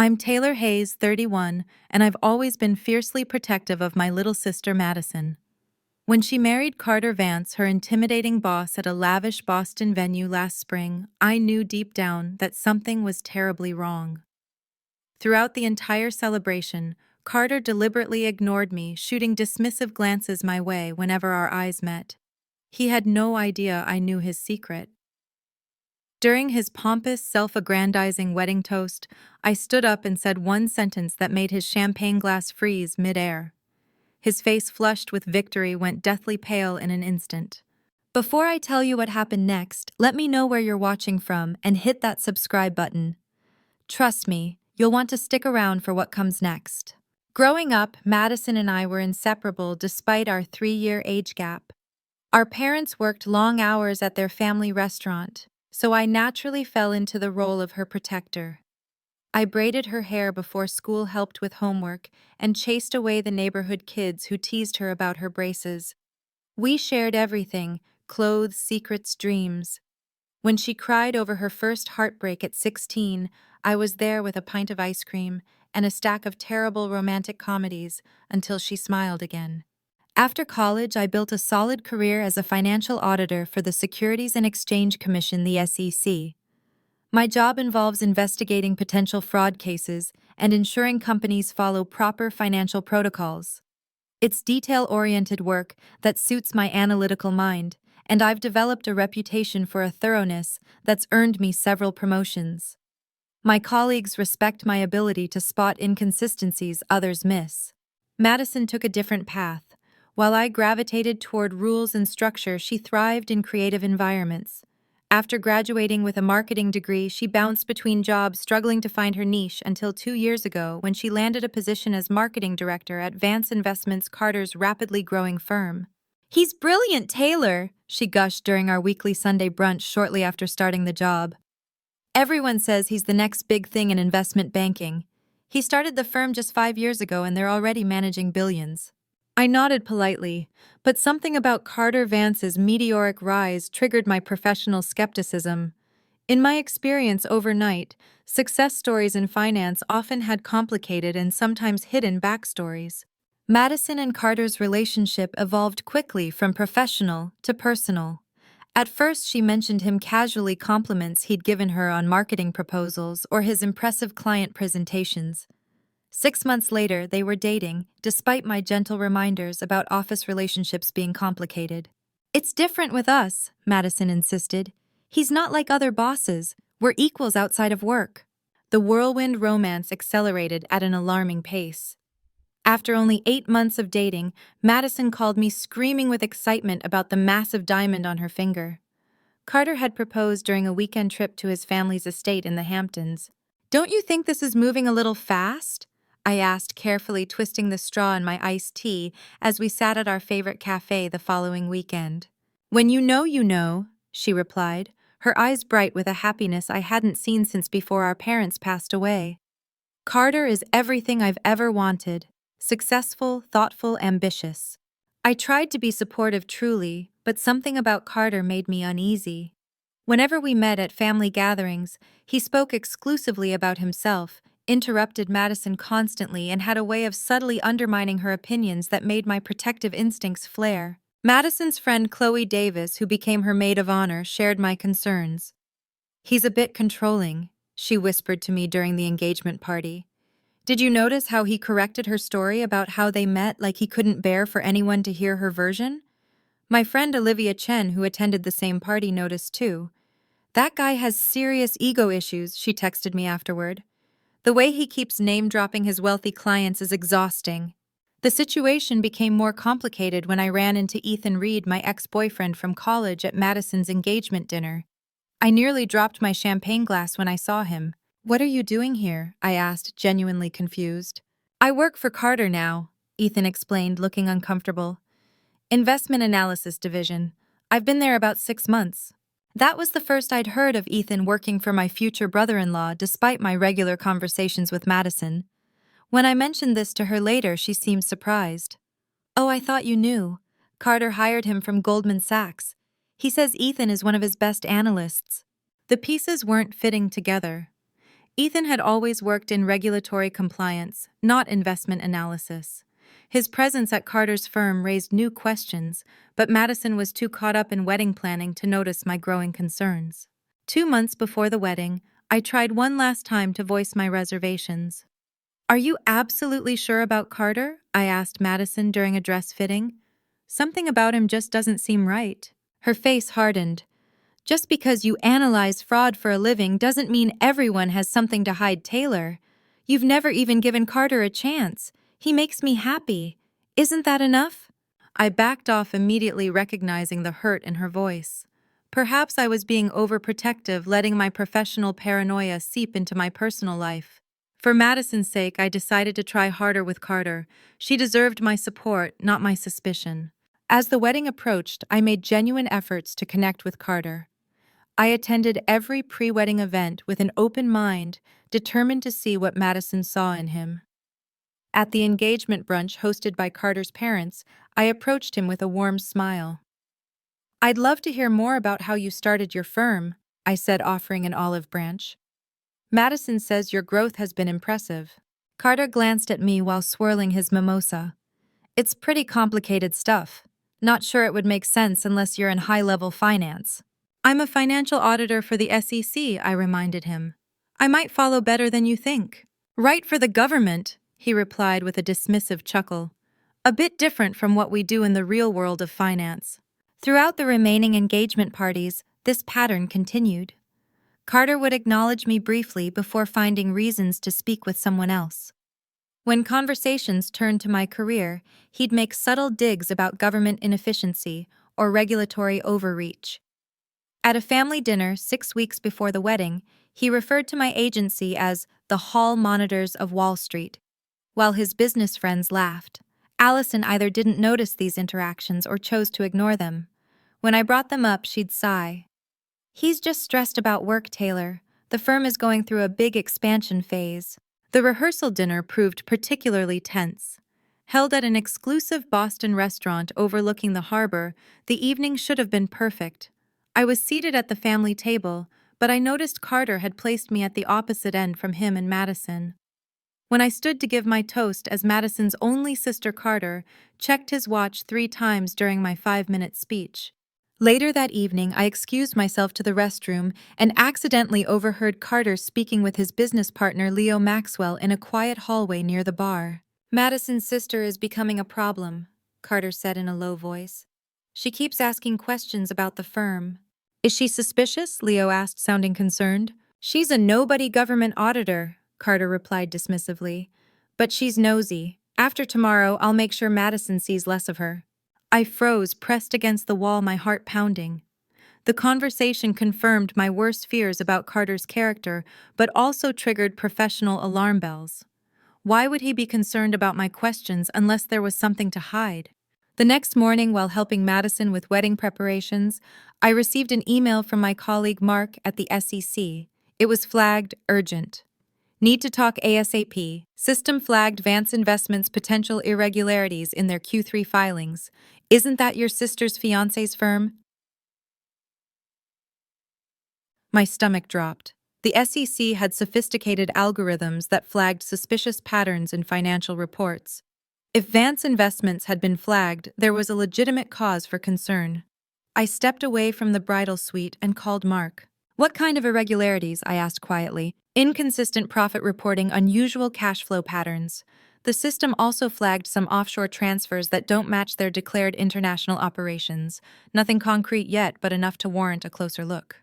I'm Taylor Hayes, 31, and I've always been fiercely protective of my little sister Madison. When she married Carter Vance, her intimidating boss at a lavish Boston venue last spring, I knew deep down that something was terribly wrong. Throughout the entire celebration, Carter deliberately ignored me, shooting dismissive glances my way whenever our eyes met. He had no idea I knew his secret. During his pompous, self-aggrandizing wedding toast, I stood up and said one sentence that made his champagne glass freeze mid-air. His face, flushed with victory, went deathly pale in an instant. Before I tell you what happened next, let me know where you're watching from and hit that subscribe button. Trust me, you'll want to stick around for what comes next. Growing up, Madison and I were inseparable despite our 3-year age gap. Our parents worked long hours at their family restaurant, so I naturally fell into the role of her protector. I braided her hair before school, helped with homework, and chased away the neighborhood kids who teased her about her braces. We shared everything: clothes, secrets, dreams. When she cried over her first heartbreak at 16, I was there with a pint of ice cream and a stack of terrible romantic comedies until she smiled again. After college, I built a solid career as a financial auditor for the Securities and Exchange Commission, the SEC. My job involves investigating potential fraud cases and ensuring companies follow proper financial protocols. It's detail-oriented work that suits my analytical mind, and I've developed a reputation for a thoroughness that's earned me several promotions. My colleagues respect my ability to spot inconsistencies others miss. Madison took a different path. While I gravitated toward rules and structure, she thrived in creative environments. After graduating with a marketing degree, she bounced between jobs, struggling to find her niche until 2 years ago when she landed a position as marketing director at Vance Investments, Carter's rapidly growing firm. "He's brilliant, Taylor," she gushed during our weekly Sunday brunch shortly after starting the job. "Everyone says he's the next big thing in investment banking. He started the firm just 5 years ago and they're already managing billions." I nodded politely, but something about Carter Vance's meteoric rise triggered my professional skepticism. In my experience overnight, success stories in finance often had complicated and sometimes hidden backstories. Madison and Carter's relationship evolved quickly from professional to personal. At first, she mentioned him casually, compliments he'd given her on marketing proposals or his impressive client presentations. 6 months later, they were dating, despite my gentle reminders about office relationships being complicated. "It's different with us," Madison insisted. "He's not like other bosses. We're equals outside of work." The whirlwind romance accelerated at an alarming pace. After only 8 months of dating, Madison called me screaming with excitement about the massive diamond on her finger. Carter had proposed during a weekend trip to his family's estate in the Hamptons. "Don't you think this is moving a little fast?" I asked, carefully twisting the straw in my iced tea as we sat at our favorite cafe the following weekend. "When you know," she replied, her eyes bright with a happiness I hadn't seen since before our parents passed away. "Carter is everything I've ever wanted: successful, thoughtful, ambitious." I tried to be supportive truly, but something about Carter made me uneasy. Whenever we met at family gatherings, he spoke exclusively about himself, interrupted Madison constantly, and had a way of subtly undermining her opinions that made my protective instincts flare. Madison's friend Chloe Davis, who became her maid of honor, shared my concerns. "He's a bit controlling," she whispered to me during the engagement party. "Did you notice how he corrected her story about how they met, like he couldn't bear for anyone to hear her version?" My friend Olivia Chen, who attended the same party, noticed too. "That guy has serious ego issues," she texted me afterward. "The way he keeps name-dropping his wealthy clients is exhausting." The situation became more complicated when I ran into Ethan Reed, my ex-boyfriend from college, at Madison's engagement dinner. I nearly dropped my champagne glass when I saw him. "What are you doing here?" I asked, genuinely confused. "I work for Carter now," Ethan explained, looking uncomfortable. "Investment analysis division. I've been there about 6 months." That was the first I'd heard of Ethan working for my future brother-in-law, despite my regular conversations with Madison. When I mentioned this to her later, she seemed surprised. "Oh, I thought you knew. Carter hired him from Goldman Sachs. He says Ethan is one of his best analysts." The pieces weren't fitting together. Ethan had always worked in regulatory compliance, not investment analysis. His presence at Carter's firm raised new questions, but Madison was too caught up in wedding planning to notice my growing concerns. 2 months before the wedding, I tried one last time to voice my reservations. "Are you absolutely sure about Carter?" I asked Madison during a dress fitting. "Something about him just doesn't seem right." Her face hardened. "Just because you analyze fraud for a living doesn't mean everyone has something to hide, Taylor. You've never even given Carter a chance. He makes me happy. Isn't that enough?" I backed off immediately, recognizing the hurt in her voice. Perhaps I was being overprotective, letting my professional paranoia seep into my personal life. For Madison's sake, I decided to try harder with Carter. She deserved my support, not my suspicion. As the wedding approached, I made genuine efforts to connect with Carter. I attended every pre-wedding event with an open mind, determined to see what Madison saw in him. At the engagement brunch hosted by Carter's parents, I approached him with a warm smile. "I'd love to hear more about how you started your firm," I said, offering an olive branch. "Madison says your growth has been impressive." Carter glanced at me while swirling his mimosa. "It's pretty complicated stuff. Not sure it would make sense unless you're in high-level finance." "I'm a financial auditor for the SEC," I reminded him. "I might follow better than you think." "Right for the government," he replied with a dismissive chuckle. "A bit different from what we do in the real world of finance." Throughout the remaining engagement parties, this pattern continued. Carter would acknowledge me briefly before finding reasons to speak with someone else. When conversations turned to my career, he'd make subtle digs about government inefficiency or regulatory overreach. At a family dinner 6 weeks before the wedding, he referred to my agency as the Hall Monitors of Wall Street. While his business friends laughed, Allison either didn't notice these interactions or chose to ignore them. When I brought them up, she'd sigh. "He's just stressed about work, Taylor. The firm is going through a big expansion phase." The rehearsal dinner proved particularly tense. Held at an exclusive Boston restaurant overlooking the harbor, the evening should have been perfect. I was seated at the family table, but I noticed Carter had placed me at the opposite end from him and Madison. When I stood to give my toast as Madison's only sister, Carter checked his watch 3 times during my 5-minute speech. Later that evening, I excused myself to the restroom and accidentally overheard Carter speaking with his business partner Leo Maxwell in a quiet hallway near the bar. "Madison's sister is becoming a problem," Carter said in a low voice. "She keeps asking questions about the firm." "Is she suspicious?" Leo asked, sounding concerned. "She's a nobody government auditor," Carter replied dismissively. "But she's nosy. After tomorrow, I'll make sure Madison sees less of her." I froze, pressed against the wall, my heart pounding. The conversation confirmed my worst fears about Carter's character, but also triggered professional alarm bells. Why would he be concerned about my questions unless there was something to hide? The next morning, while helping Madison with wedding preparations, I received an email from my colleague Mark at the SEC. It was flagged urgent. "Need to talk ASAP. System flagged Vance Investments' potential irregularities in their Q3 filings. Isn't that your sister's fiancé's firm?" My stomach dropped. The SEC had sophisticated algorithms that flagged suspicious patterns in financial reports. If Vance Investments had been flagged, there was a legitimate cause for concern. I stepped away from the bridal suite and called Mark. "What kind of irregularities?" I asked quietly. "Inconsistent profit reporting, unusual cash flow patterns." The system also flagged some offshore transfers that don't match their declared international operations. Nothing concrete yet, but enough to warrant a closer look.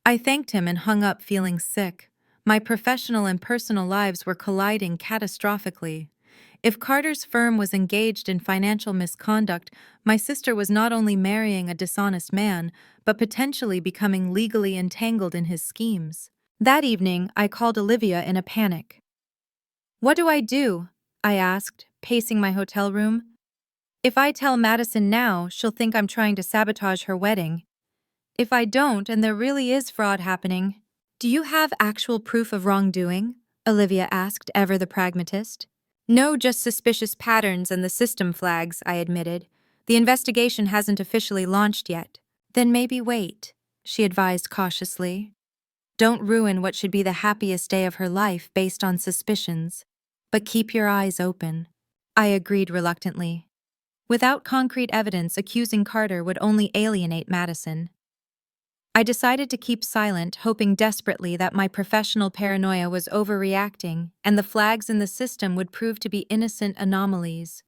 I thanked him and hung up, feeling sick. My professional and personal lives were colliding catastrophically. If Carter's firm was engaged in financial misconduct, my sister was not only marrying a dishonest man, but potentially becoming legally entangled in his schemes. That evening, I called Olivia in a panic. "What do I do?" I asked, pacing my hotel room. "If I tell Madison now, she'll think I'm trying to sabotage her wedding. If I don't, and there really is fraud happening." "Do you have actual proof of wrongdoing?" Olivia asked, ever the pragmatist. "No, just suspicious patterns and the system flags," I admitted. "The investigation hasn't officially launched yet." "Then maybe wait," she advised cautiously. Don't ruin what should be the happiest day of her life based on suspicions, but keep your eyes open. I agreed reluctantly. Without concrete evidence, accusing Carter would only alienate Madison. I decided to keep silent, hoping desperately that my professional paranoia was overreacting and the flags in the system would prove to be innocent anomalies.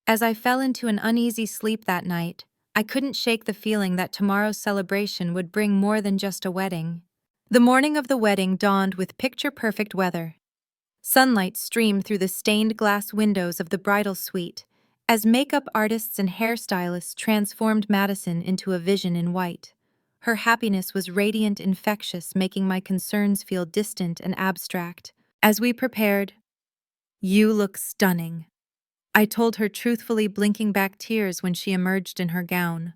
As I fell into an uneasy sleep that night, I couldn't shake the feeling that tomorrow's celebration would bring more than just a wedding. The morning of the wedding dawned with picture-perfect weather. Sunlight streamed through the stained glass windows of the bridal suite, as makeup artists and hairstylists transformed Madison into a vision in white. Her happiness was radiant, infectious, making my concerns feel distant and abstract. As we prepared, "You look stunning," I told her truthfully, blinking back tears when she emerged in her gown.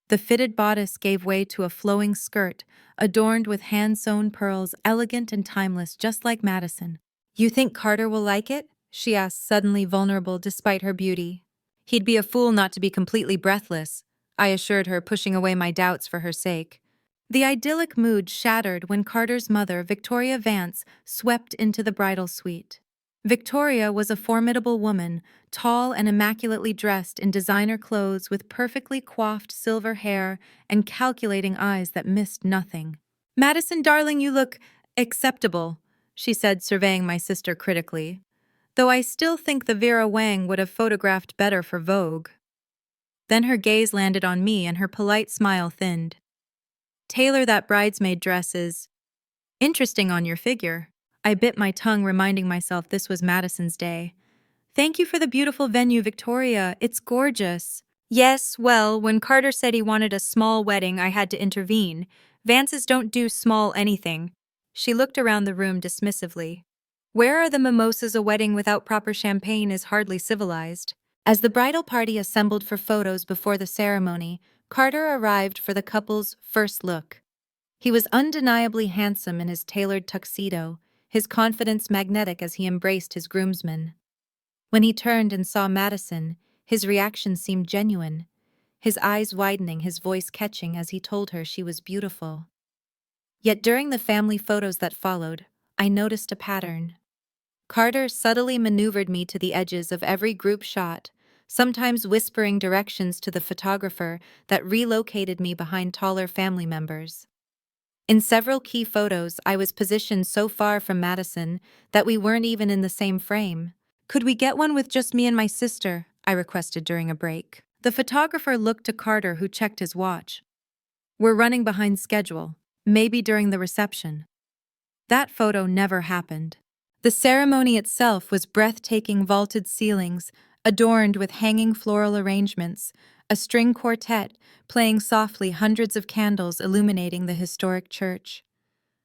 The fitted bodice gave way to a flowing skirt, adorned with hand-sewn pearls, elegant and timeless, just like Madison. "You think Carter will like it?" she asked, suddenly vulnerable despite her beauty. "He'd be a fool not to be completely breathless," I assured her, pushing away my doubts for her sake. The idyllic mood shattered when Carter's mother, Victoria Vance, swept into the bridal suite. Victoria was a formidable woman, tall and immaculately dressed in designer clothes with perfectly coiffed silver hair and calculating eyes that missed nothing. "Madison, darling, you look acceptable," she said, surveying my sister critically. "Though I still think the Vera Wang would have photographed better for Vogue." Then her gaze landed on me and her polite smile thinned. "Tailor that bridesmaid dress is interesting on your figure." I bit my tongue, reminding myself this was Madison's day. "Thank you for the beautiful venue, Victoria. It's gorgeous." "Yes, well, when Carter said he wanted a small wedding, I had to intervene. Vances don't do small anything." She looked around the room dismissively. "Where are the mimosas? A wedding without proper champagne is hardly civilized." As the bridal party assembled for photos before the ceremony, Carter arrived for the couple's first look. He was undeniably handsome in his tailored tuxedo, his confidence magnetic as he embraced his groomsmen. When he turned and saw Madison, his reaction seemed genuine, his eyes widening, his voice catching as he told her she was beautiful. Yet during the family photos that followed, I noticed a pattern. Carter subtly maneuvered me to the edges of every group shot, sometimes whispering directions to the photographer that relocated me behind taller family members. In several key photos, I was positioned so far from Madison that we weren't even in the same frame. "Could we get one with just me and my sister?" I requested during a break. The photographer looked to Carter, who checked his watch. "We're running behind schedule. Maybe during the reception." That photo never happened. The ceremony itself was breathtaking: vaulted ceilings, adorned with hanging floral arrangements, a string quartet playing softly, hundreds of candles illuminating the historic church.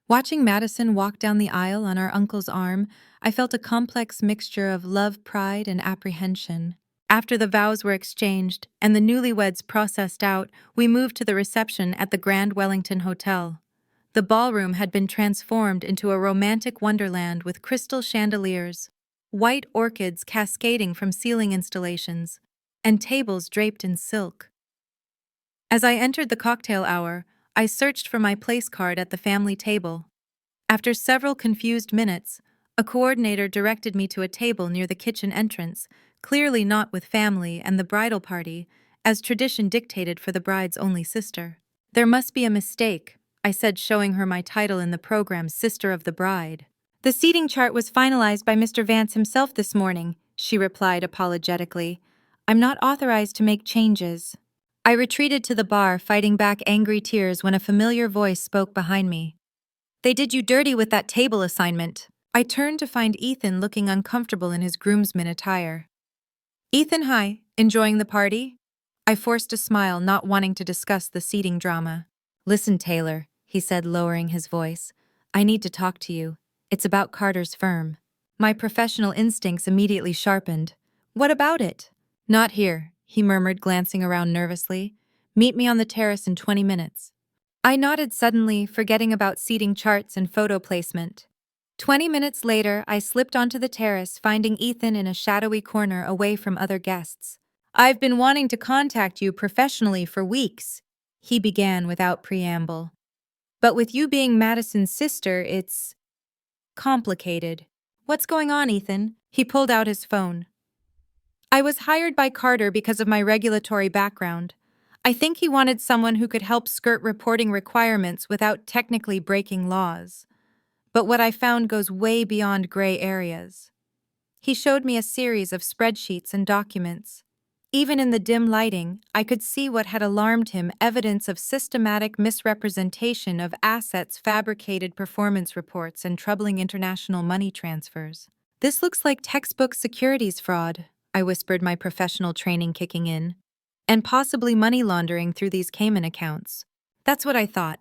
Watching Madison walk down the aisle on our uncle's arm, I felt a complex mixture of love, pride, and apprehension. After the vows were exchanged and the newlyweds processed out, we moved to the reception at the Grand Wellington Hotel. The ballroom had been transformed into a romantic wonderland with crystal chandeliers, white orchids cascading from ceiling installations, and tables draped in silk. As I entered the cocktail hour, I searched for my place card at the family table. After several confused minutes, a coordinator directed me to a table near the kitchen entrance, clearly not with family and the bridal party, as tradition dictated for the bride's only sister. "There must be a mistake," I said, showing her my title in the program, Sister of the Bride. "The seating chart was finalized by Mr. Vance himself this morning," she replied apologetically. "I'm not authorized to make changes." I retreated to the bar, fighting back angry tears when a familiar voice spoke behind me. "They did you dirty with that table assignment." I turned to find Ethan looking uncomfortable in his groomsman attire. "Ethan, hi. Enjoying the party?" I forced a smile, not wanting to discuss the seating drama. "Listen, Taylor," he said, lowering his voice. "I need to talk to you. It's about Carter's firm." My professional instincts immediately sharpened. "What about it?" "Not here," he murmured, glancing around nervously. "Meet me on the terrace in 20 minutes. I nodded, suddenly forgetting about seating charts and photo placement. 20 minutes later, I slipped onto the terrace, finding Ethan in a shadowy corner away from other guests. "I've been wanting to contact you professionally for weeks," he began without preamble. But with you being Madison's sister, it's complicated. What's going on, Ethan? He pulled out his phone. I was hired by Carter because of my regulatory background. I think he wanted someone who could help skirt reporting requirements without technically breaking laws. But what I found goes way beyond gray areas. He showed me a series of spreadsheets and documents. Even in the dim lighting, I could see what had alarmed him: evidence of systematic misrepresentation of assets, fabricated performance reports, and troubling international money transfers. This looks like textbook securities fraud, I whispered, my professional training kicking in. And possibly money laundering through these Cayman accounts. That's what I thought.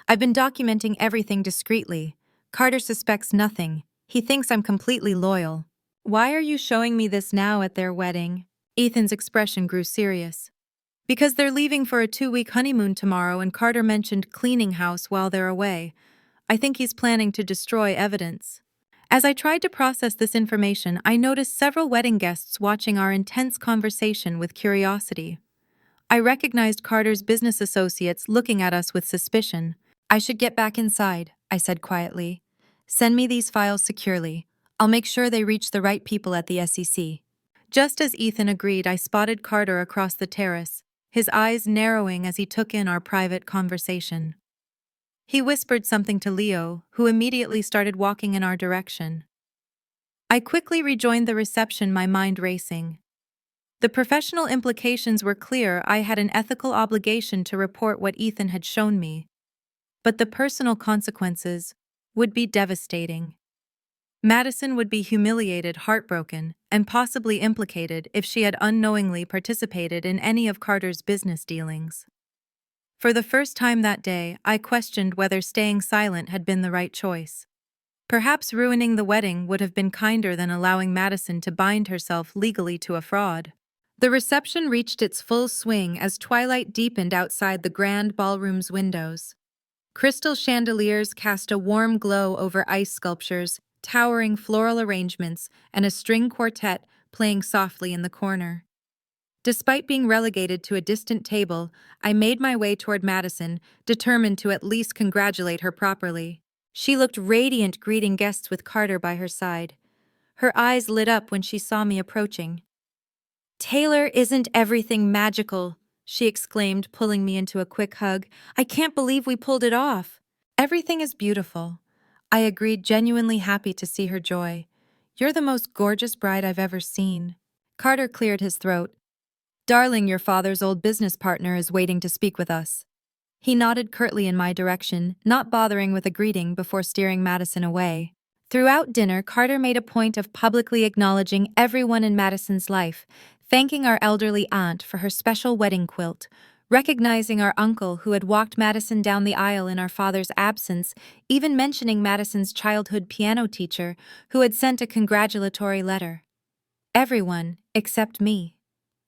I've been documenting everything discreetly. Carter suspects nothing. He thinks I'm completely loyal. Why are you showing me this now at their wedding? Ethan's expression grew serious. Because they're leaving for a 2-week honeymoon tomorrow, and Carter mentioned cleaning house while they're away. I think he's planning to destroy evidence. As I tried to process this information, I noticed several wedding guests watching our intense conversation with curiosity. I recognized Carter's business associates looking at us with suspicion. I should get back inside, I said quietly. Send me these files securely. I'll make sure they reach the right people at the SEC. Just as Ethan agreed, I spotted Carter across the terrace, his eyes narrowing as he took in our private conversation. He whispered something to Leo, who immediately started walking in our direction. I quickly rejoined the reception, my mind racing. The professional implications were clear. I had an ethical obligation to report what Ethan had shown me. But the personal consequences would be devastating. Madison would be humiliated, heartbroken, and possibly implicated if she had unknowingly participated in any of Carter's business dealings. For the first time that day, I questioned whether staying silent had been the right choice. Perhaps ruining the wedding would have been kinder than allowing Madison to bind herself legally to a fraud. The reception reached its full swing as twilight deepened outside the grand ballroom's windows. Crystal chandeliers cast a warm glow over ice sculptures, towering floral arrangements, and a string quartet playing softly in the corner. Despite being relegated to a distant table, I made my way toward Madison, determined to at least congratulate her properly. She looked radiant, greeting guests with Carter by her side. Her eyes lit up when she saw me approaching. "Taylor, isn't everything magical?" she exclaimed, pulling me into a quick hug. "I can't believe we pulled it off." "Everything is beautiful," I agreed, genuinely happy to see her joy. "You're the most gorgeous bride I've ever seen." Carter cleared his throat. "Darling, your father's old business partner is waiting to speak with us." He nodded curtly in my direction, not bothering with a greeting before steering Madison away. Throughout dinner, Carter made a point of publicly acknowledging everyone in Madison's life, thanking our elderly aunt for her special wedding quilt, recognizing our uncle who had walked Madison down the aisle in our father's absence, even mentioning Madison's childhood piano teacher who had sent a congratulatory letter. Everyone, except me.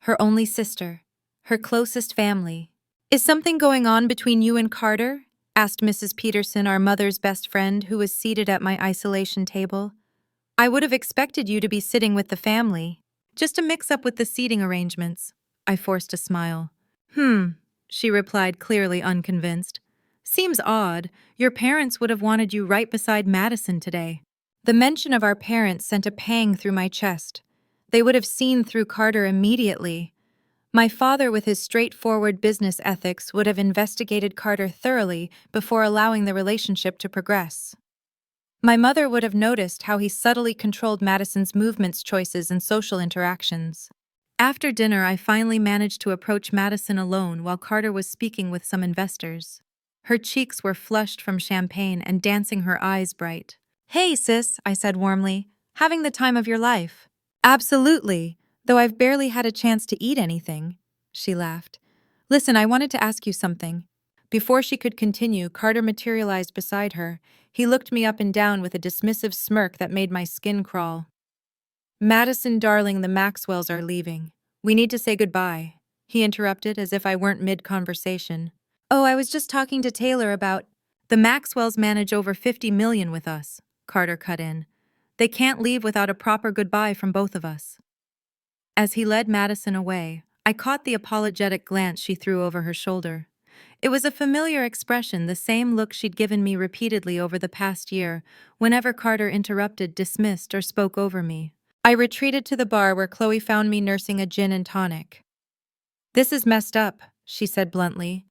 Her only sister. Her closest family. "Is something going on between you and Carter?" asked Mrs. Peterson, our mother's best friend, who was seated at my isolation table. "I would have expected you to be sitting with the family." "Just a mix-up with the seating arrangements." I forced a smile. She replied, clearly unconvinced. "Seems odd. Your parents would have wanted you right beside Madison today." The mention of our parents sent a pang through my chest. They would have seen through Carter immediately. My father, with his straightforward business ethics, would have investigated Carter thoroughly before allowing the relationship to progress. My mother would have noticed how he subtly controlled Madison's movements, choices, and social interactions. After dinner, I finally managed to approach Madison alone while Carter was speaking with some investors. Her cheeks were flushed from champagne and dancing, her eyes bright. "Hey, sis," I said warmly. "Having the time of your life?" "Absolutely, though I've barely had a chance to eat anything," she laughed. "Listen, I wanted to ask you something." Before she could continue, Carter materialized beside her. He looked me up and down with a dismissive smirk that made my skin crawl. "Madison, darling, the Maxwells are leaving. We need to say goodbye," he interrupted as if I weren't mid-conversation. "Oh, I was just talking to Taylor about—" "The Maxwells manage over $50 million with us," Carter cut in. "They can't leave without a proper goodbye from both of us." As he led Madison away, I caught the apologetic glance she threw over her shoulder. It was a familiar expression, the same look she'd given me repeatedly over the past year, whenever Carter interrupted, dismissed, or spoke over me. I retreated to the bar where Chloe found me nursing a gin and tonic. "This is messed up," she said bluntly.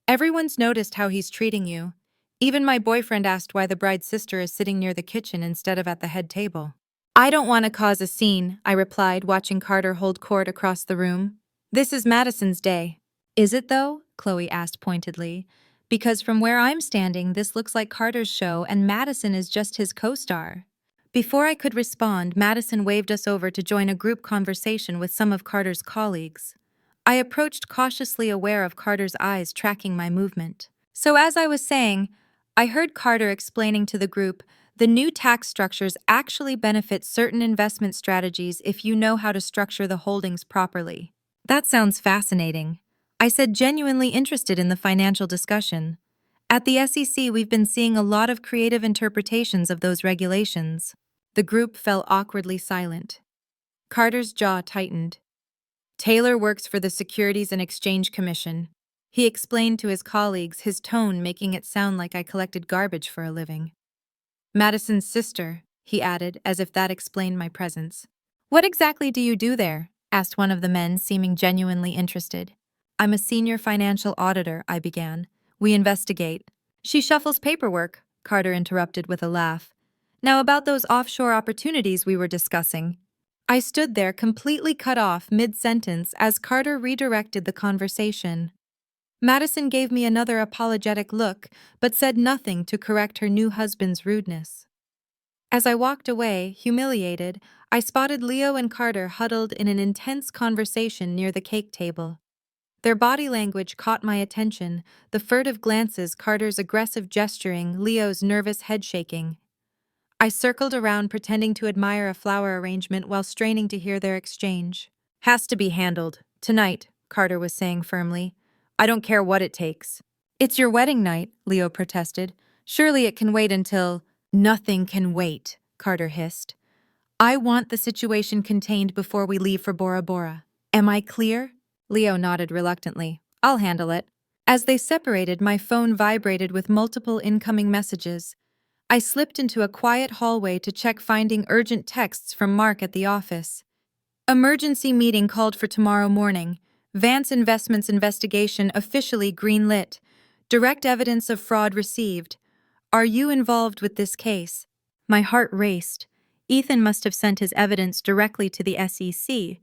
"Everyone's noticed how he's treating you. Even my boyfriend asked why the bride's sister is sitting near the kitchen instead of at the head table." "I don't want to cause a scene," I replied, watching Carter hold court across the room. "This is Madison's day." "Is it though?" Chloe asked pointedly. "Because from where I'm standing, this looks like Carter's show and Madison is just his co-star." Before I could respond, Madison waved us over to join a group conversation with some of Carter's colleagues. I approached, cautiously aware of Carter's eyes tracking my movement. "So as I was saying, I heard Carter explaining to the group, the new tax structures actually benefit certain investment strategies if you know how to structure the holdings properly." "That sounds fascinating," I said, genuinely interested in the financial discussion. "At the SEC, we've been seeing a lot of creative interpretations of those regulations." The group fell awkwardly silent. Carter's jaw tightened. "Taylor works for the Securities and Exchange Commission," he explained to his colleagues, his tone making it sound like I collected garbage for a living. "Madison's sister," he added, as if that explained my presence. "What exactly do you do there?" asked one of the men, seeming genuinely interested. "I'm a senior financial auditor," I began. "We investigate." "She shuffles paperwork," Carter interrupted with a laugh. "Now about those offshore opportunities we were discussing." I stood there completely cut off mid-sentence as Carter redirected the conversation. Madison gave me another apologetic look, but said nothing to correct her new husband's rudeness. As I walked away, humiliated, I spotted Leo and Carter huddled in an intense conversation near the cake table. Their body language caught my attention, the furtive glances, Carter's aggressive gesturing, Leo's nervous head shaking. I circled around, pretending to admire a flower arrangement while straining to hear their exchange. "Has to be handled. Tonight," Carter was saying firmly. "I don't care what it takes." "It's your wedding night," Leo protested. "Surely it can wait until—" "Nothing can wait," Carter hissed. "I want the situation contained before we leave for Bora Bora. Am I clear?" Leo nodded reluctantly. "I'll handle it." As they separated, my phone vibrated with multiple incoming messages. I slipped into a quiet hallway to check, finding urgent texts from Mark at the office. "Emergency meeting called for tomorrow morning. Vance Investments investigation officially greenlit. Direct evidence of fraud received. Are you involved with this case?" My heart raced. Ethan must have sent his evidence directly to the SEC.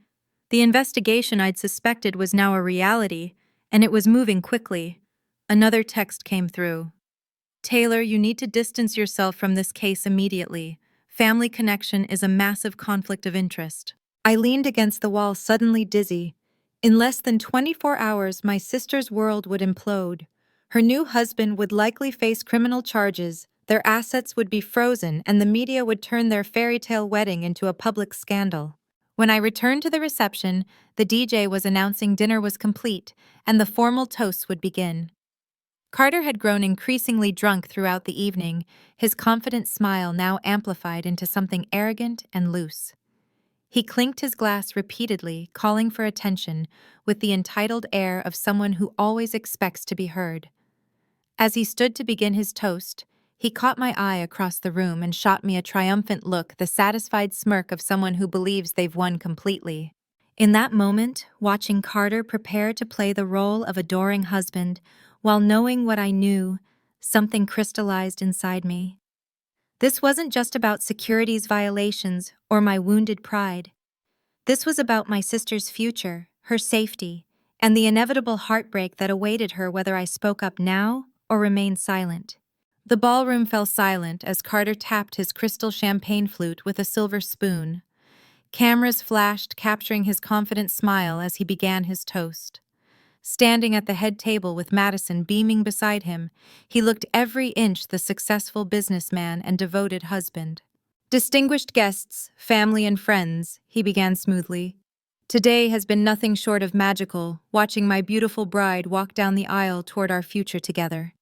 The investigation I'd suspected was now a reality, and it was moving quickly. Another text came through. "Taylor, you need to distance yourself from this case immediately. Family connection is a massive conflict of interest." I leaned against the wall, suddenly dizzy. In less than 24 hours, my sister's world would implode. Her new husband would likely face criminal charges, their assets would be frozen, and the media would turn their fairy tale wedding into a public scandal. When I returned to the reception, the DJ was announcing dinner was complete, and the formal toasts would begin. Carter had grown increasingly drunk throughout the evening, his confident smile now amplified into something arrogant and loose. He clinked his glass repeatedly, calling for attention, with the entitled air of someone who always expects to be heard. As he stood to begin his toast, he caught my eye across the room and shot me a triumphant look, the satisfied smirk of someone who believes they've won completely. In that moment, watching Carter prepare to play the role of adoring husband, while knowing what I knew, something crystallized inside me. This wasn't just about securities violations or my wounded pride. This was about my sister's future, her safety, and the inevitable heartbreak that awaited her whether I spoke up now or remained silent. The ballroom fell silent as Carter tapped his crystal champagne flute with a silver spoon. Cameras flashed, capturing his confident smile as he began his toast. Standing at the head table with Madison beaming beside him, he looked every inch the successful businessman and devoted husband. "Distinguished guests, family and friends," he began smoothly. "Today has been nothing short of magical, watching my beautiful bride walk down the aisle toward our future together."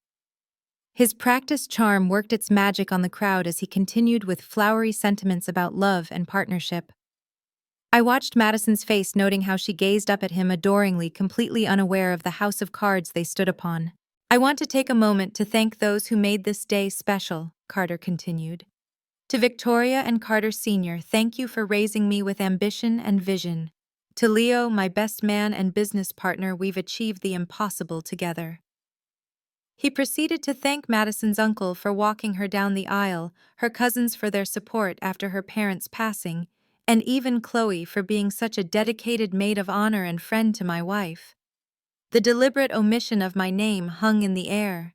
His practiced charm worked its magic on the crowd as he continued with flowery sentiments about love and partnership. I watched Madison's face, noting how she gazed up at him adoringly, completely unaware of the house of cards they stood upon. I want to take a moment to thank those who made this day special, Carter continued. To Victoria and Carter Sr., thank you for raising me with ambition and vision. To Leo, my best man and business partner, we've achieved the impossible together. He proceeded to thank Madison's uncle for walking her down the aisle, her cousins for their support after her parents' passing, and even Chloe for being such a dedicated maid of honor and friend to my wife. The deliberate omission of my name hung in the air.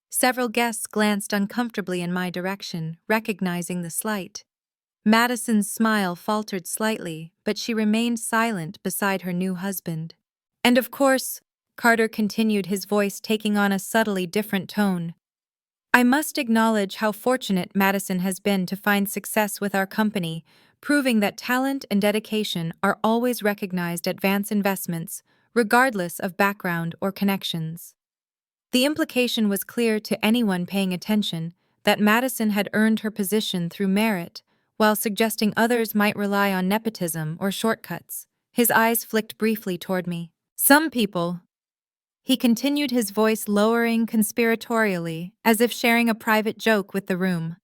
Several guests glanced uncomfortably in my direction, recognizing the slight. Madison's smile faltered slightly, but she remained silent beside her new husband. And of course, Carter continued, his voice taking on a subtly different tone, I must acknowledge how fortunate Madison has been to find success with our company, proving that talent and dedication are always recognized at Vance Investments, regardless of background or connections. The implication was clear to anyone paying attention that Madison had earned her position through merit, while suggesting others might rely on nepotism or shortcuts. His eyes flicked briefly toward me. Some people, he continued, his voice lowering conspiratorially, as if sharing a private joke with the room,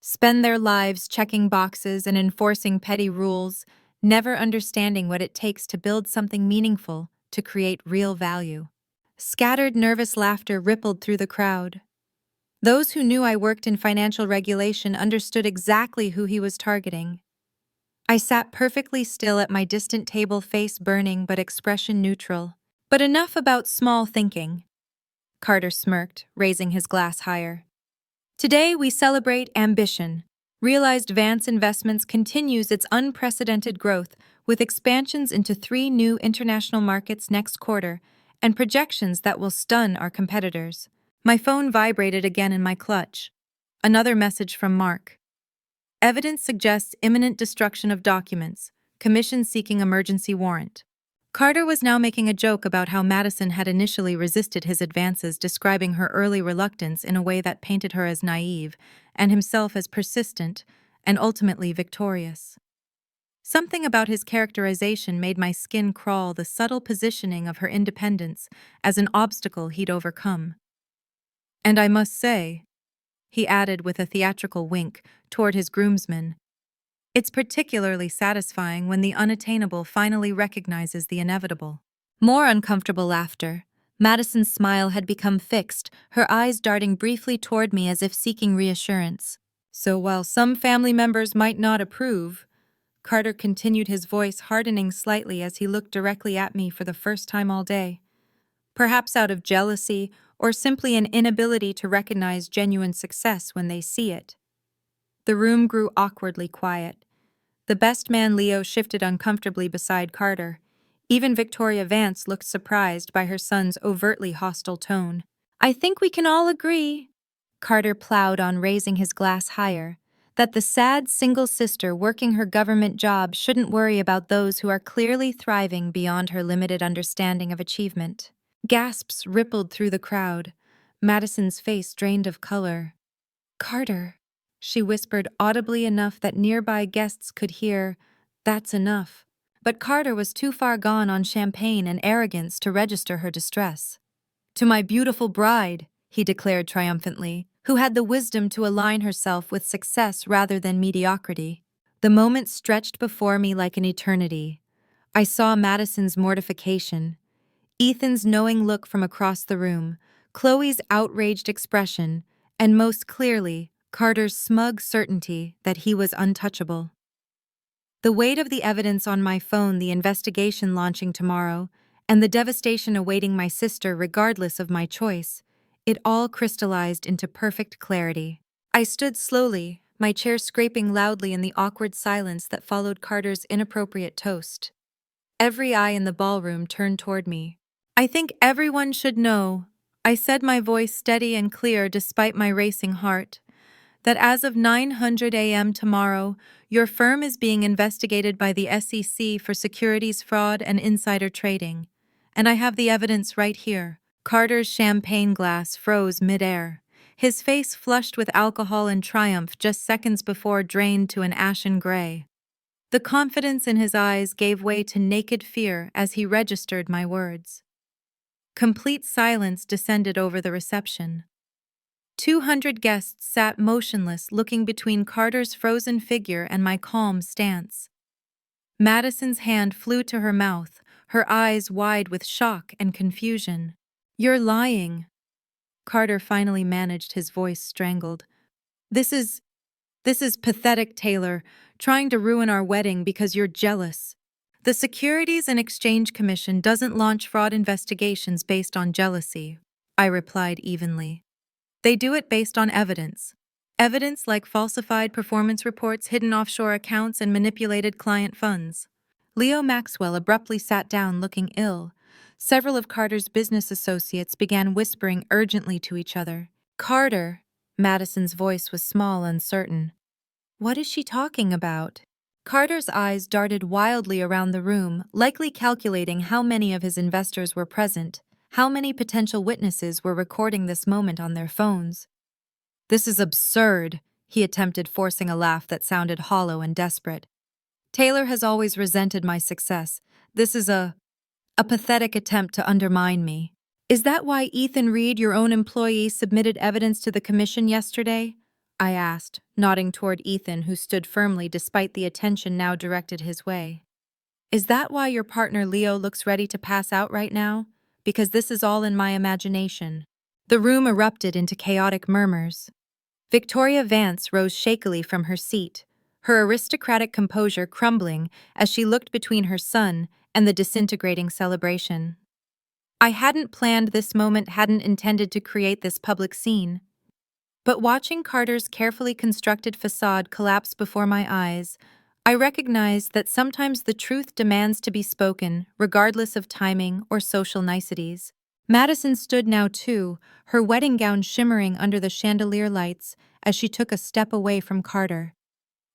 spend their lives checking boxes and enforcing petty rules, never understanding what it takes to build something meaningful, to create real value. Scattered, nervous laughter rippled through the crowd. Those who knew I worked in financial regulation understood exactly who he was targeting. I sat perfectly still at my distant table, face burning but expression neutral. But enough about small thinking. Carter smirked, raising his glass higher. Today we celebrate ambition. Realized Vance Investments continues its unprecedented growth with expansions into 3 new international markets next quarter and projections that will stun our competitors. My phone vibrated again in my clutch. Another message from Mark. Evidence suggests imminent destruction of documents. Commission seeking emergency warrant. Carter was now making a joke about how Madison had initially resisted his advances, describing her early reluctance in a way that painted her as naive, and himself as persistent and ultimately victorious. Something about his characterization made my skin crawl, the subtle positioning of her independence as an obstacle he'd overcome. And I must say, he added with a theatrical wink toward his groomsmen, it's particularly satisfying when the unattainable finally recognizes the inevitable. More uncomfortable laughter. Madison's smile had become fixed, her eyes darting briefly toward me as if seeking reassurance. So while some family members might not approve, Carter continued, his voice hardening slightly as he looked directly at me for the first time all day. Perhaps out of jealousy or simply an inability to recognize genuine success when they see it. The room grew awkwardly quiet. The best man, Leo, shifted uncomfortably beside Carter. Even Victoria Vance looked surprised by her son's overtly hostile tone. I think we can all agree, Carter plowed on, raising his glass higher, that the sad single sister working her government job shouldn't worry about those who are clearly thriving beyond her limited understanding of achievement. Gasps rippled through the crowd. Madison's face drained of color. Carter, she whispered audibly enough that nearby guests could hear, that's enough. But Carter was too far gone on champagne and arrogance to register her distress. To my beautiful bride, he declared triumphantly, who had the wisdom to align herself with success rather than mediocrity. The moment stretched before me like an eternity. I saw Madison's mortification, Ethan's knowing look from across the room, Chloe's outraged expression, and most clearly, Carter's smug certainty that he was untouchable. The weight of the evidence on my phone, the investigation launching tomorrow, and the devastation awaiting my sister regardless of my choice, it all crystallized into perfect clarity. I stood slowly, my chair scraping loudly in the awkward silence that followed Carter's inappropriate toast. Every eye in the ballroom turned toward me. I think everyone should know, I said, my voice steady and clear despite my racing heart, that as of 9:00 a.m. tomorrow, your firm is being investigated by the SEC for securities fraud and insider trading. And I have the evidence right here. Carter's champagne glass froze midair. His face flushed with alcohol and triumph just seconds before drained to an ashen gray. The confidence in his eyes gave way to naked fear as he registered my words. Complete silence descended over the reception. 200 guests sat motionless, looking between Carter's frozen figure and my calm stance. Madison's hand flew to her mouth, her eyes wide with shock and confusion. "You're lying." Carter finally managed, his voice strangled. This is pathetic, Taylor, trying to ruin our wedding because you're jealous. The Securities and Exchange Commission doesn't launch fraud investigations based on jealousy, I replied evenly. They do it based on evidence. Evidence like falsified performance reports, hidden offshore accounts, and manipulated client funds. Leo Maxwell abruptly sat down, looking ill. Several of Carter's business associates began whispering urgently to each other. "Carter," Madison's voice was small, uncertain. "What is she talking about?" Carter's eyes darted wildly around the room, likely calculating how many of his investors were present, how many potential witnesses were recording this moment on their phones. "This is absurd," he attempted, forcing a laugh that sounded hollow and desperate. "Taylor has always resented my success. This is a pathetic attempt to undermine me." "Is that why Ethan Reed, your own employee, submitted evidence to the commission yesterday?" I asked, nodding toward Ethan, who stood firmly despite the attention now directed his way. "Is that why your partner Leo looks ready to pass out right now? Because this is all in my imagination." The room erupted into chaotic murmurs. Victoria Vance rose shakily from her seat, her aristocratic composure crumbling as she looked between her son and the disintegrating celebration. "I hadn't planned this moment, hadn't intended to create this public scene. But watching Carter's carefully constructed facade collapse before my eyes, I recognized that sometimes the truth demands to be spoken, regardless of timing or social niceties. Madison stood now too, her wedding gown shimmering under the chandelier lights as she took a step away from Carter.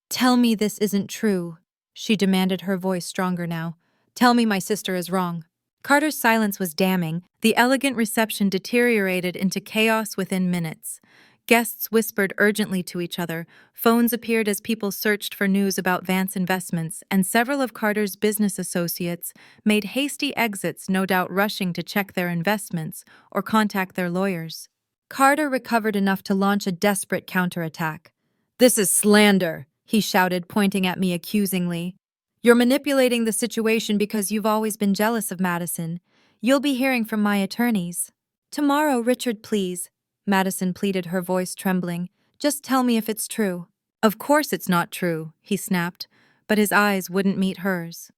"Tell me this isn't true," she demanded, her voice stronger now. "Tell me my sister is wrong." Carter's silence was damning. The elegant reception deteriorated into chaos within minutes. Guests whispered urgently to each other, phones appeared as people searched for news about Vance investments, and several of Carter's business associates made hasty exits, no doubt rushing to check their investments or contact their lawyers. Carter recovered enough to launch a desperate counterattack. "This is slander," he shouted, pointing at me accusingly. "You're manipulating the situation because you've always been jealous of Madison. You'll be hearing from my attorneys." "Tomorrow, Richard, please," Madison pleaded, her voice trembling. "Just tell me if it's true." "Of course it's not true," he snapped, but his eyes wouldn't meet hers.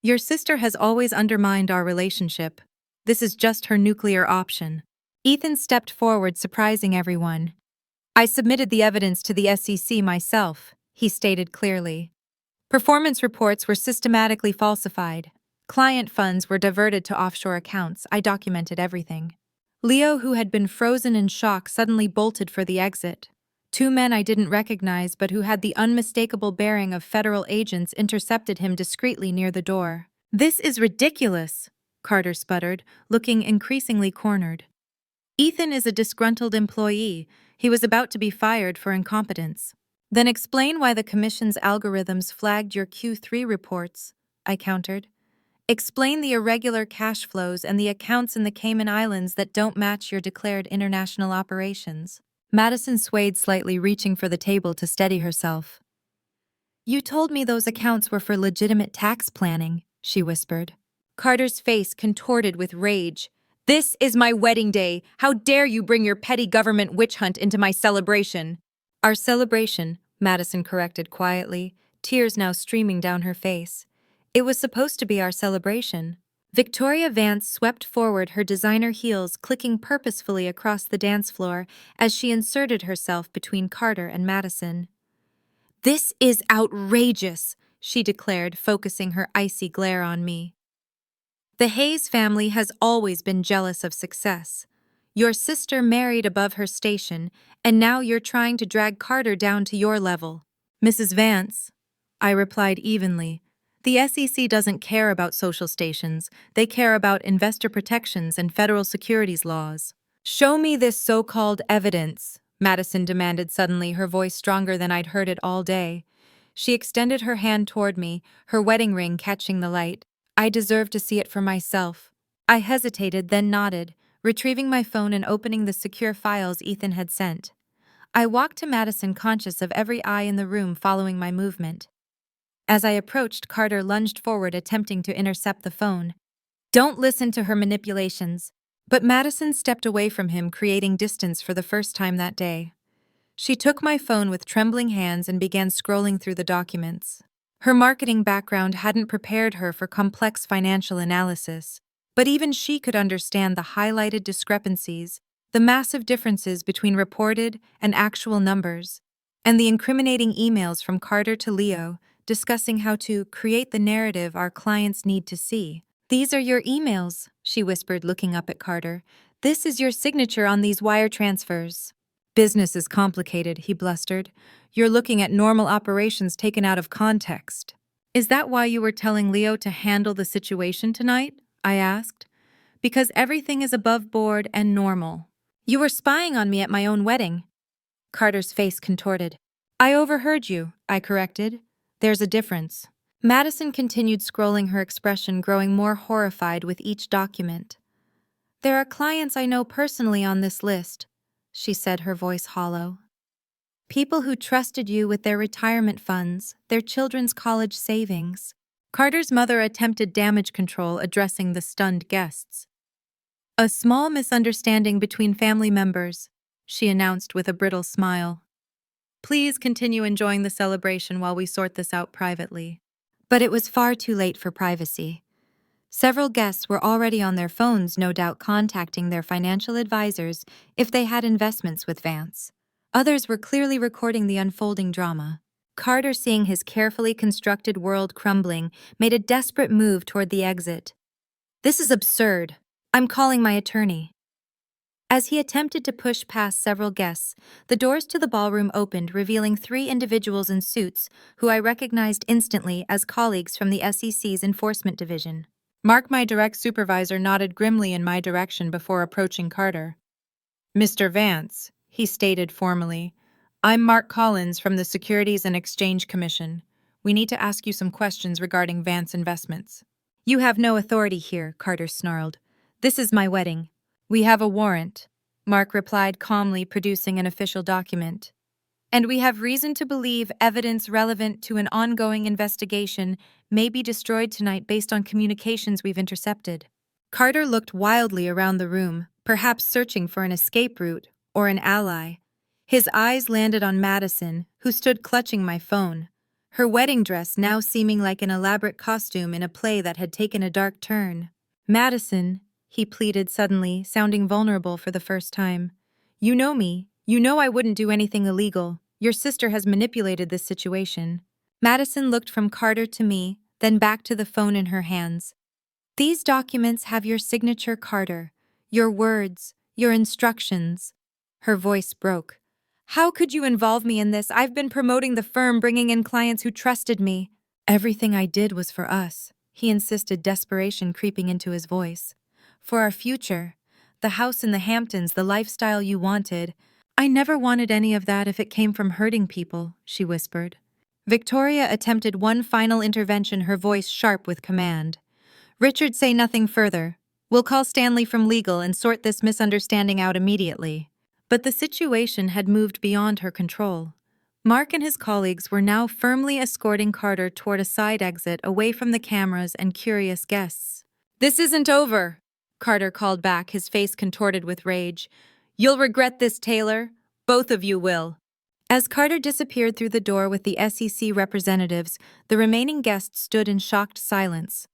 "Your sister has always undermined our relationship. This is just her nuclear option." Ethan stepped forward, surprising everyone. "I submitted the evidence to the SEC myself," he stated clearly. "Performance reports were systematically falsified. Client funds were diverted to offshore accounts. I documented everything." Leo, who had been frozen in shock, suddenly bolted for the exit. Two men I didn't recognize but who had the unmistakable bearing of federal agents intercepted him discreetly near the door. "This is ridiculous," Carter sputtered, looking increasingly cornered. "Ethan is a disgruntled employee. He was about to be fired for incompetence." "Then explain why the commission's algorithms flagged your Q3 reports," I countered. "Explain the irregular cash flows and the accounts in the Cayman Islands that don't match your declared international operations." Madison swayed slightly, reaching for the table to steady herself. "You told me those accounts were for legitimate tax planning," she whispered. Carter's face contorted with rage. "This is my wedding day. How dare you bring your petty government witch hunt into my celebration?" "Our celebration," Madison corrected quietly, tears now streaming down her face. "It was supposed to be our celebration." Victoria Vance swept forward, her designer heels clicking purposefully across the dance floor as she inserted herself between Carter and Madison. "This is outrageous," she declared, focusing her icy glare on me. "The Hayes family has always been jealous of success. Your sister married above her station, and now you're trying to drag Carter down to your level." "Mrs. Vance," I replied evenly, "the SEC doesn't care about social stations. They care about investor protections and federal securities laws." "Show me this so-called evidence," Madison demanded suddenly, her voice stronger than I'd heard it all day. She extended her hand toward me, her wedding ring catching the light. I deserve to see it for myself. I hesitated, then nodded, retrieving my phone and opening the secure files Ethan had sent. I walked to Madison, conscious of every eye in the room following my movement. As I approached, Carter lunged forward, attempting to intercept the phone. Don't listen to her manipulations. But Madison stepped away from him, creating distance for the first time that day. She took my phone with trembling hands and began scrolling through the documents. Her marketing background hadn't prepared her for complex financial analysis, but even she could understand the highlighted discrepancies, the massive differences between reported and actual numbers, and the incriminating emails from Carter to Leo discussing how to create the narrative our clients need to see. These are your emails, she whispered, looking up at Carter. This is your signature on these wire transfers. Business is complicated, he blustered. You're looking at normal operations taken out of context. Is that why you were telling Leo to handle the situation tonight? I asked. Because everything is above board and normal. You were spying on me at my own wedding. Carter's face contorted. I overheard you, I corrected. There's a difference. Madison continued scrolling, her expression growing more horrified with each document. There are clients I know personally on this list, she said, her voice hollow. People who trusted you with their retirement funds, their children's college savings. Carter's mother attempted damage control, addressing the stunned guests. A small misunderstanding between family members, she announced with a brittle smile. Please continue enjoying the celebration while we sort this out privately. But it was far too late for privacy. Several guests were already on their phones, no doubt contacting their financial advisors if they had investments with Vance. Others were clearly recording the unfolding drama. Carter, seeing his carefully constructed world crumbling, made a desperate move toward the exit. This is absurd. I'm calling my attorney. As he attempted to push past several guests, the doors to the ballroom opened, revealing 3 individuals in suits who I recognized instantly as colleagues from the SEC's Enforcement Division. Mark, my direct supervisor, nodded grimly in my direction before approaching Carter. Mr. Vance, he stated formally, I'm Mark Collins from the Securities and Exchange Commission. We need to ask you some questions regarding Vance investments. You have no authority here, Carter snarled. This is my wedding. We have a warrant, Mark replied calmly, producing an official document. And we have reason to believe evidence relevant to an ongoing investigation may be destroyed tonight based on communications we've intercepted. Carter looked wildly around the room, perhaps searching for an escape route or an ally. His eyes landed on Madison, who stood clutching my phone, her wedding dress now seeming like an elaborate costume in a play that had taken a dark turn. Madison, he pleaded suddenly, sounding vulnerable for the first time. You know me. You know I wouldn't do anything illegal. Your sister has manipulated this situation. Madison looked from Carter to me, then back to the phone in her hands. These documents have your signature, Carter. Your words, your instructions. Her voice broke. How could you involve me in this? I've been promoting the firm, bringing in clients who trusted me. Everything I did was for us, he insisted, desperation creeping into his voice. For our future. The house in the Hamptons, the lifestyle you wanted. I never wanted any of that if it came from hurting people, she whispered. Victoria attempted one final intervention, her voice sharp with command. Richard, say nothing further. We'll call Stanley from legal and sort this misunderstanding out immediately. But the situation had moved beyond her control. Mark and his colleagues were now firmly escorting Carter toward a side exit away from the cameras and curious guests. This isn't over, Carter called back, his face contorted with rage. You'll regret this, Taylor. Both of you will. As Carter disappeared through the door with the SEC representatives, the remaining guests stood in shocked silence.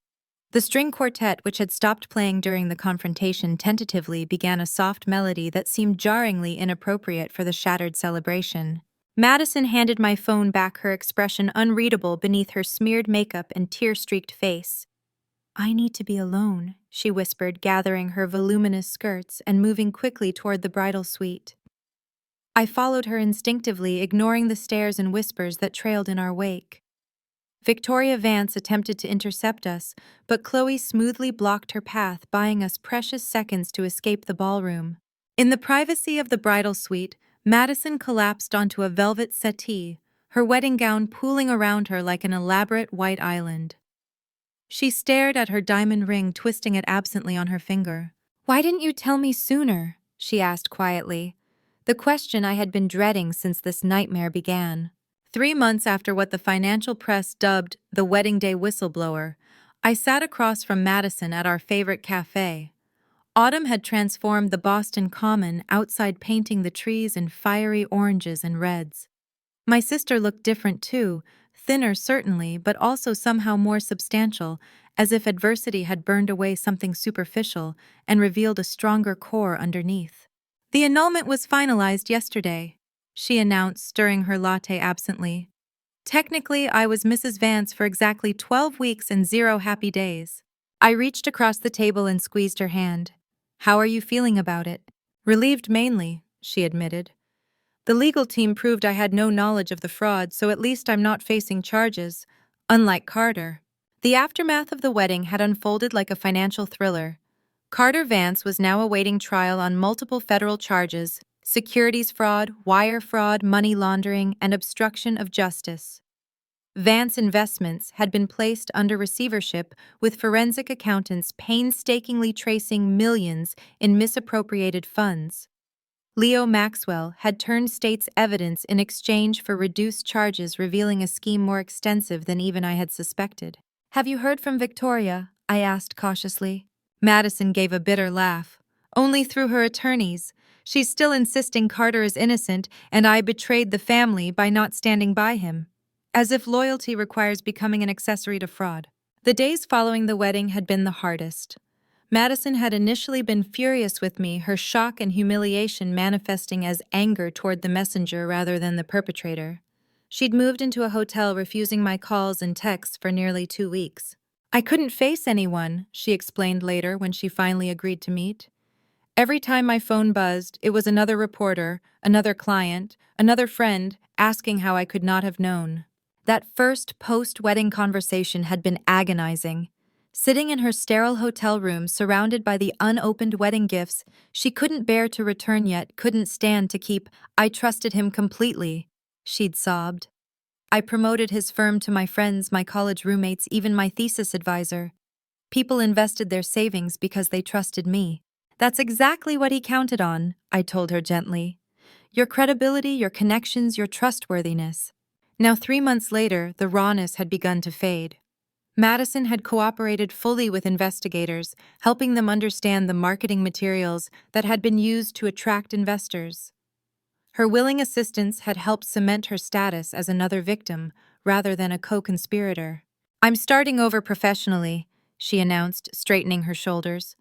The string quartet, which had stopped playing during the confrontation, tentatively began a soft melody that seemed jarringly inappropriate for the shattered celebration. Madison handed my phone back, her expression unreadable beneath her smeared makeup and tear-streaked face. I need to be alone, she whispered, gathering her voluminous skirts and moving quickly toward the bridal suite. I followed her instinctively, ignoring the stares and whispers that trailed in our wake. Victoria Vance attempted to intercept us, but Chloe smoothly blocked her path, buying us precious seconds to escape the ballroom. In the privacy of the bridal suite, Madison collapsed onto a velvet settee, her wedding gown pooling around her like an elaborate white island. She stared at her diamond ring, twisting it absently on her finger. "Why didn't you tell me sooner?" she asked quietly, the question I had been dreading since this nightmare began. 3 months after what the financial press dubbed the wedding day whistleblower, I sat across from Madison at our favorite cafe. Autumn had transformed the Boston Common outside, painting the trees in fiery oranges and reds. My sister looked different too, thinner certainly, but also somehow more substantial, as if adversity had burned away something superficial and revealed a stronger core underneath. "The annulment was finalized yesterday," she announced, stirring her latte absently. "Technically, I was Mrs. Vance for exactly 12 weeks and 0 happy days." I reached across the table and squeezed her hand. "How are you feeling about it?" "Relieved mainly," she admitted. "The legal team proved I had no knowledge of the fraud, so at least I'm not facing charges, unlike Carter." The aftermath of the wedding had unfolded like a financial thriller. Carter Vance was now awaiting trial on multiple federal charges: securities fraud, wire fraud, money laundering, and obstruction of justice. Vance Investments had been placed under receivership, with forensic accountants painstakingly tracing millions in misappropriated funds. Leo Maxwell had turned state's evidence in exchange for reduced charges, revealing a scheme more extensive than even I had suspected. "Have you heard from Victoria?" I asked cautiously. Madison gave a bitter laugh. "Only through her attorneys. She's still insisting Carter is innocent, and I betrayed the family by not standing by him. As if loyalty requires becoming an accessory to fraud." The days following the wedding had been the hardest. Madison had initially been furious with me, her shock and humiliation manifesting as anger toward the messenger rather than the perpetrator. She'd moved into a hotel, refusing my calls and texts for nearly 2 weeks. "I couldn't face anyone," she explained later when she finally agreed to meet. "Every time my phone buzzed, it was another reporter, another client, another friend, asking how I could not have known." That first post-wedding conversation had been agonizing. Sitting in her sterile hotel room, surrounded by the unopened wedding gifts she couldn't bear to return yet couldn't stand to keep, "I trusted him completely," she'd sobbed. "I promoted his firm to my friends, my college roommates, even my thesis advisor. People invested their savings because they trusted me." "That's exactly what he counted on," I told her gently. "Your credibility, your connections, your trustworthiness." Now, 3 months later, the rawness had begun to fade. Madison had cooperated fully with investigators, helping them understand the marketing materials that had been used to attract investors. Her willing assistance had helped cement her status as another victim rather than a co-conspirator. "I'm starting over professionally," she announced, straightening her shoulders.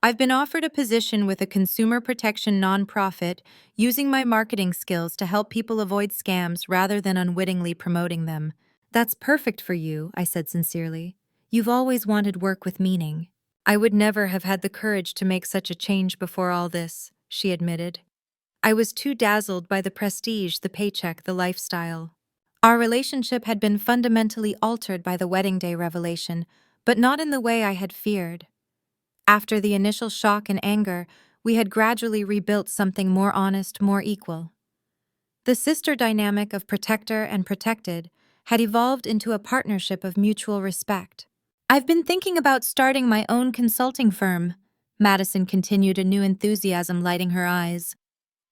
"I've been offered a position with a consumer protection nonprofit, using my marketing skills to help people avoid scams rather than unwittingly promoting them." "That's perfect for you," I said sincerely. "You've always wanted work with meaning." "I would never have had the courage to make such a change before all this," she admitted. "I was too dazzled by the prestige, the paycheck, the lifestyle." Our relationship had been fundamentally altered by the wedding day revelation, but not in the way I had feared. After the initial shock and anger, we had gradually rebuilt something more honest, more equal. The sister dynamic of protector and protected had evolved into a partnership of mutual respect. "I've been thinking about starting my own consulting firm," Madison continued, a new enthusiasm lighting her eyes.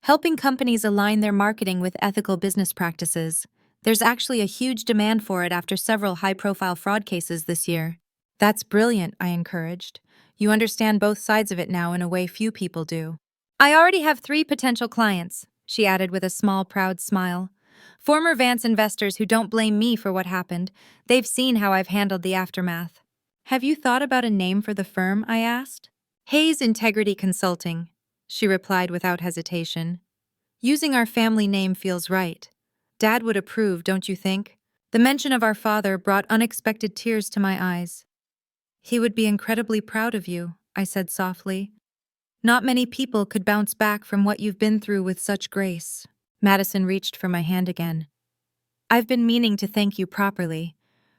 "Helping companies align their marketing with ethical business practices. There's actually a huge demand for it after several high-profile fraud cases this year." "That's brilliant," I encouraged. "You understand both sides of it now in a way few people do." "I already have 3 potential clients," she added with a small, proud smile. "Former Vance investors who don't blame me for what happened. They've seen how I've handled the aftermath." "Have you thought about a name for the firm?" I asked. "Hayes Integrity Consulting," she replied without hesitation. "Using our family name feels right. Dad would approve, don't you think?" The mention of our father brought unexpected tears to my eyes. "He would be incredibly proud of you," I said softly. "Not many people could bounce back from what you've been through with such grace." Madison reached for my hand again. "I've been meaning to thank you properly.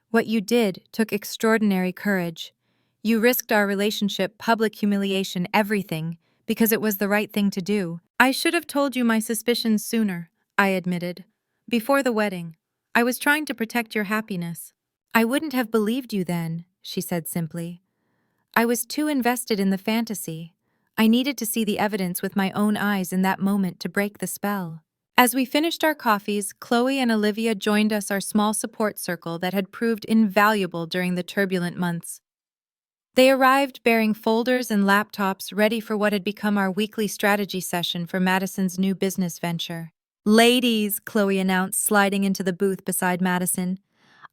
What you did took extraordinary courage. You risked our relationship, public humiliation, everything, because it was the right thing to do. I should have told you my suspicions sooner," I admitted. "Before the wedding. I was trying to protect your happiness. I wouldn't have believed you then, she said simply. I was too invested in the fantasy. I needed to see the evidence with my own eyes in that moment to break the spell. As we finished our coffees, Chloe and Olivia joined us, our small support circle that had proved invaluable during the turbulent months. They arrived bearing folders and laptops ready for what had become our weekly strategy session for Madison's new business venture. Ladies, Chloe announced, sliding into the booth beside Madison.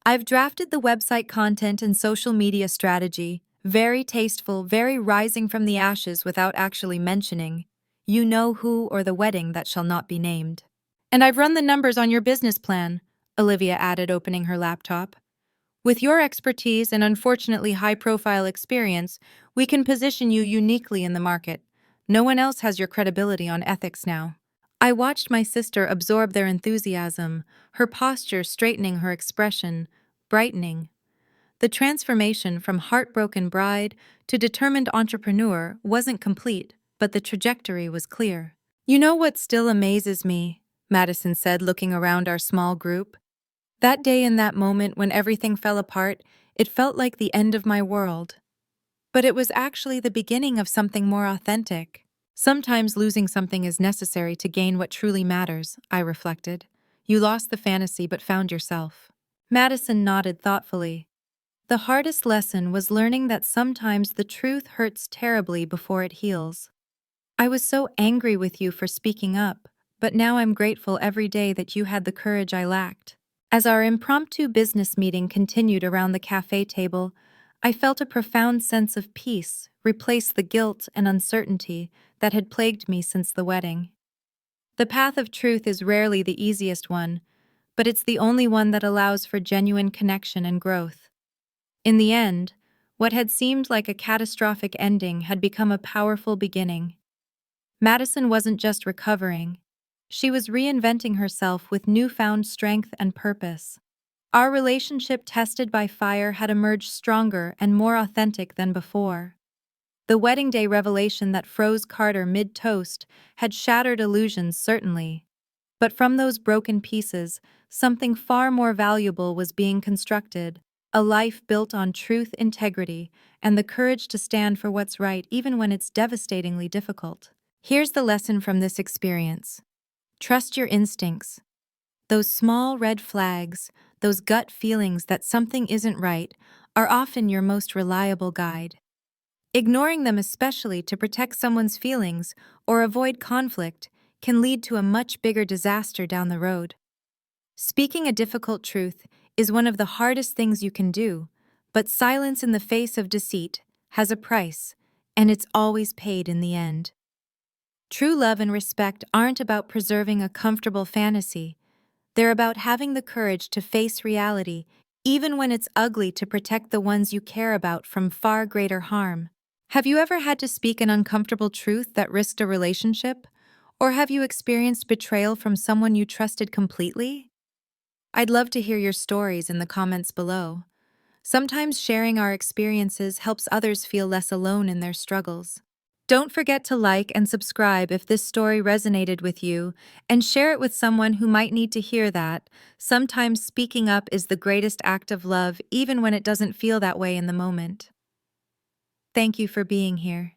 I've drafted the website content and social media strategy. Very tasteful, very rising from the ashes without actually mentioning. You know who or the wedding that shall not be named. And I've run the numbers on your business plan, Olivia added, opening her laptop. With your expertise and unfortunately high-profile experience, we can position you uniquely in the market. No one else has your credibility on ethics now. I watched my sister absorb their enthusiasm, her posture straightening, her expression brightening. The transformation from heartbroken bride to determined entrepreneur wasn't complete, but the trajectory was clear. You know what still amazes me? Madison said, looking around our small group. That day, in that moment when everything fell apart, it felt like the end of my world. But it was actually the beginning of something more authentic. Sometimes losing something is necessary to gain what truly matters, I reflected. You lost the fantasy but found yourself. Madison nodded thoughtfully. The hardest lesson was learning that sometimes the truth hurts terribly before it heals. I was so angry with you for speaking up, but now I'm grateful every day that you had the courage I lacked. As our impromptu business meeting continued around the cafe table, I felt a profound sense of peace replace the guilt and uncertainty that had plagued me since the wedding. The path of truth is rarely the easiest one, but it's the only one that allows for genuine connection and growth. In the end, what had seemed like a catastrophic ending had become a powerful beginning. Madison wasn't just recovering. She was reinventing herself with newfound strength and purpose. Our relationship, tested by fire, had emerged stronger and more authentic than before. The wedding day revelation that froze Carter mid-toast had shattered illusions, certainly. But from those broken pieces, something far more valuable was being constructed. A life built on truth, integrity, and the courage to stand for what's right even when it's devastatingly difficult. Here's the lesson from this experience. Trust your instincts. Those small red flags, those gut feelings that something isn't right, are often your most reliable guide. Ignoring them, especially to protect someone's feelings or avoid conflict, can lead to a much bigger disaster down the road. Speaking a difficult truth is one of the hardest things you can do, but silence in the face of deceit has a price, and it's always paid in the end. True love and respect aren't about preserving a comfortable fantasy. They're about having the courage to face reality, even when it's ugly, to protect the ones you care about from far greater harm. Have you ever had to speak an uncomfortable truth that risked a relationship? Or have you experienced betrayal from someone you trusted completely? I'd love to hear your stories in the comments below. Sometimes sharing our experiences helps others feel less alone in their struggles. Don't forget to like and subscribe if this story resonated with you, and share it with someone who might need to hear that. Sometimes speaking up is the greatest act of love, even when it doesn't feel that way in the moment. Thank you for being here.